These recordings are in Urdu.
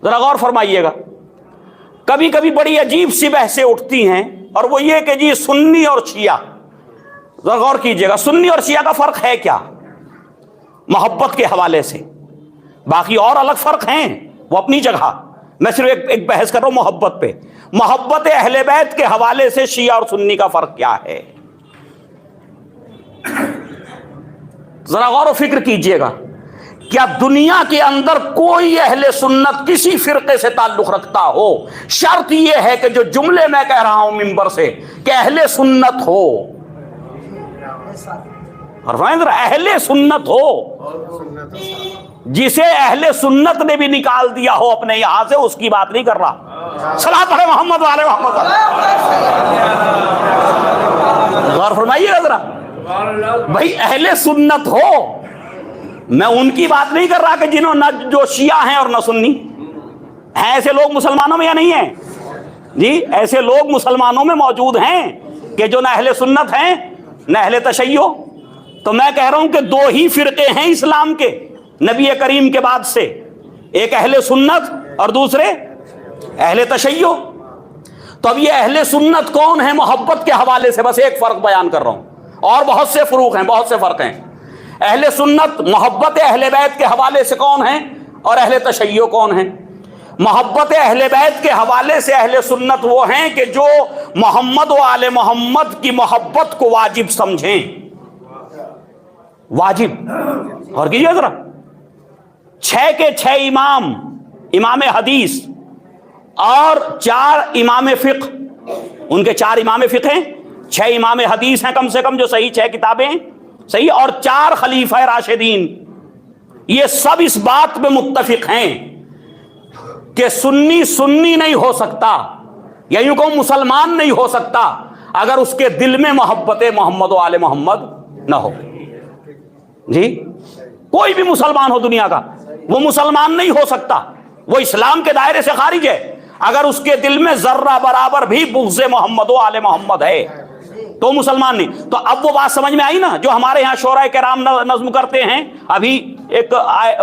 ذرا غور فرمائیے گا. کبھی کبھی بڑی عجیب سی بحثیں اٹھتی ہیں اور وہ یہ کہ جی سنی اور شیعہ. ذرا غور کیجئے گا, سنی اور شیعہ کا فرق ہے کیا محبت کے حوالے سے؟ باقی اور الگ فرق ہیں وہ اپنی جگہ, میں صرف ایک بحث کر رہا ہوں محبت پہ. محبت اہل بیت کے حوالے سے شیعہ اور سنی کا فرق کیا ہے؟ ذرا غور و فکر کیجئے گا. کیا دنیا کے اندر کوئی اہل سنت کسی فرقے سے تعلق رکھتا ہو؟ شرط یہ ہے کہ جو جملے میں کہہ رہا ہوں ممبر سے کہ اہل سنت ہو, اور اہل سنت ہو, جسے اہل سنت نے بھی نکال دیا ہو اپنے یہاں سے, اس کی بات نہیں کر رہا. صلاۃ پڑھے محمد والے محمد. غور فرمائیے گا ذرا بھائی, اہل سنت ہو, میں ان کی بات نہیں کر رہا کہ جنہوں نہ جو شیعہ ہیں اور نہ سنی ہیں. ایسے لوگ مسلمانوں میں یا نہیں ہیں؟ جی ایسے لوگ مسلمانوں میں موجود ہیں کہ جو نہ اہل سنت ہیں نہ اہل تشیع. تو میں کہہ رہا ہوں کہ دو ہی فرقے ہیں اسلام کے نبی کریم کے بعد سے, ایک اہل سنت اور دوسرے اہل تشیع. تو اب یہ اہل سنت کون ہے محبت کے حوالے سے؟ بس ایک فرق بیان کر رہا ہوں, اور بہت سے فروق ہیں, بہت سے فرق ہیں. اہل سنت محبت اہل بیت کے حوالے سے کون ہیں اور اہل تشیع کون ہیں؟ محبت اہل بیت کے حوالے سے اہل سنت وہ ہیں کہ جو محمد و آل محمد کی محبت کو واجب سمجھیں. واجب. اور کیجیے ذرا, 6 کے 6 امام, امام حدیث اور 4 امام فقہ, ان کے 4 امام فقہ ہیں, 6 امام حدیث ہیں کم سے کم جو صحیح 6 کتابیں ہیں صحیح, اور 4 خلیفہ راشدین. یہ سب اس بات میں متفق ہیں کہ سنی سنی نہیں ہو سکتا, یا یوں کہوں مسلمان نہیں ہو سکتا اگر اس کے دل میں محبت محمد و آل محمد نہ ہو. جی کوئی بھی مسلمان ہو دنیا کا, وہ مسلمان نہیں ہو سکتا, وہ اسلام کے دائرے سے خارج ہے اگر اس کے دل میں ذرہ برابر بھی بغض محمد و آل محمد ہے, تو مسلمان نہیں. تو اب وہ بات سمجھ میں آئی نا جو ہمارے یہاں شورائے کرام نظم کرتے ہیں. ابھی ایک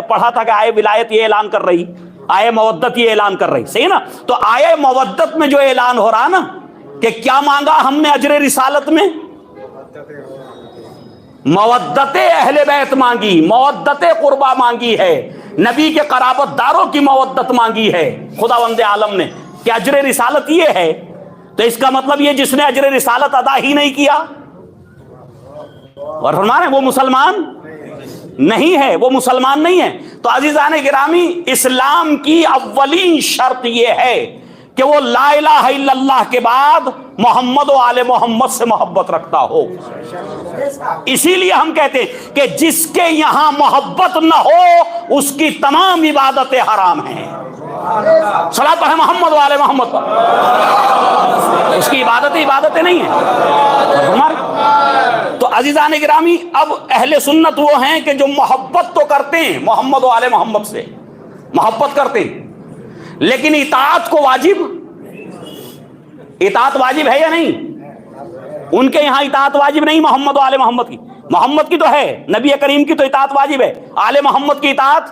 پڑھا تھا کہ آئے ولایت یہ اعلان کر رہی, آئے مودت یہ اعلان کر رہی, صحیح نا. تو آئے مودت میں جو اعلان ہو رہا نا کہ کیا مانگا ہم نے اجر رسالت میں؟ مودت اہل بیت مانگی, مودت قربا مانگی ہے, نبی کے قرابت داروں کی مودت مانگی ہے خداوند عالم نے. کہ اجر رسالت یہ ہے, تو اس کا مطلب یہ جس نے اجر رسالت ادا ہی نہیں کیا اور فرمانے وہ مسلمان نہیں ہے, وہ مسلمان نہیں ہے. تو عزیزان گرامی, اسلام کی اولین شرط یہ ہے کہ وہ لا الہ الا اللہ کے بعد محمد و آل محمد سے محبت رکھتا ہو. اسی لیے ہم کہتے ہیں کہ جس کے یہاں محبت نہ ہو اس کی تمام عبادتیں حرام ہیں. صلاۃ پڑھے محمد و آل محمد پر, اس کی عبادتیں نہیں ہیں. تو عزیزان گرامی, اب اہل سنت وہ ہیں کہ جو محبت تو کرتے ہیں محمد و آل محمد سے, محبت کرتے ہیں, لیکن اطاعت کو واجب, اطاعت واجب ہے یا نہیں؟ ان کے یہاں اطاعت واجب نہیں محمد و آل محمد کی. محمد کی تو ہے, نبی کریم کی تو اطاعت واجب ہے, آل محمد کی اطاعت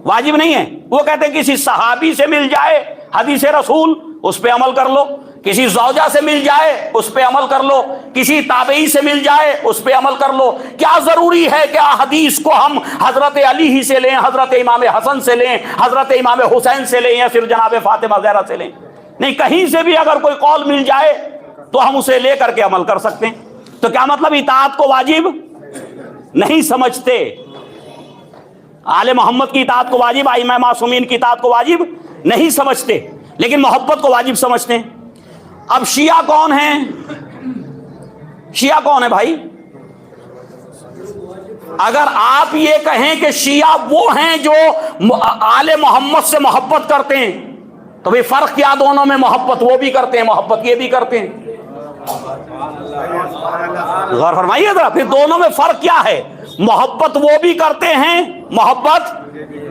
واجب نہیں ہے. وہ کہتے ہیں کسی صحابی سے مل جائے حدیث رسول اس پہ عمل کر لو, کسی زوجہ سے مل جائے اس پہ عمل کر لو, کسی تابعی سے مل جائے اس پہ عمل کر لو. کیا ضروری ہے کہ حدیث کو ہم حضرت علی ہی سے لیں, حضرت امام حسن سے لیں, حضرت امام حسین سے لیں, یا پھر جناب فاطمہ زہرا سے لیں؟ نہیں, کہیں سے بھی اگر کوئی قول مل جائے تو ہم اسے لے کر کے عمل کر سکتے ہیں. تو کیا مطلب اطاعت کو واجب نہیں سمجھتے, آل محمد کی اطاعت کو واجب, ائمہ معصومین کی اطاعت کو واجب نہیں سمجھتے, لیکن محبت کو واجب سمجھتے ہیں. اب شیعہ کون ہیں؟ شیعہ کون ہے بھائی؟ اگر آپ یہ کہیں کہ شیعہ وہ ہیں جو آل محمد سے محبت کرتے ہیں, تو بھی فرق کیا دونوں میں؟ محبت وہ بھی کرتے ہیں, محبت یہ بھی کرتے ہیں. غور فرمائیے ذرا, پھر دونوں میں فرق کیا ہے؟ محبت وہ بھی کرتے ہیں, محبت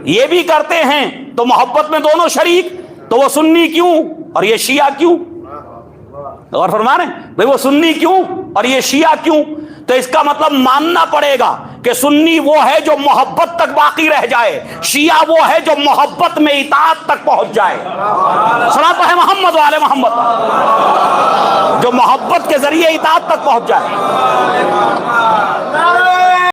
یہ بھی کرتے ہیں, تو محبت میں دونوں شریک. تو وہ سنی کیوں اور یہ شیعہ کیوں؟ غور فرما رہے ہیں بھائی, وہ سنی کیوں اور یہ شیعہ کیوں؟ تو اس کا مطلب ماننا پڑے گا کہ سنی وہ ہے جو محبت تک باقی رہ جائے، شیعہ وہ ہے جو محبت میں اطاعت تک پہنچ جائے۔ صلاۃ ہے محمد والے محمد، جو محبت کے ذریعے اطاعت تک پہنچ جائے۔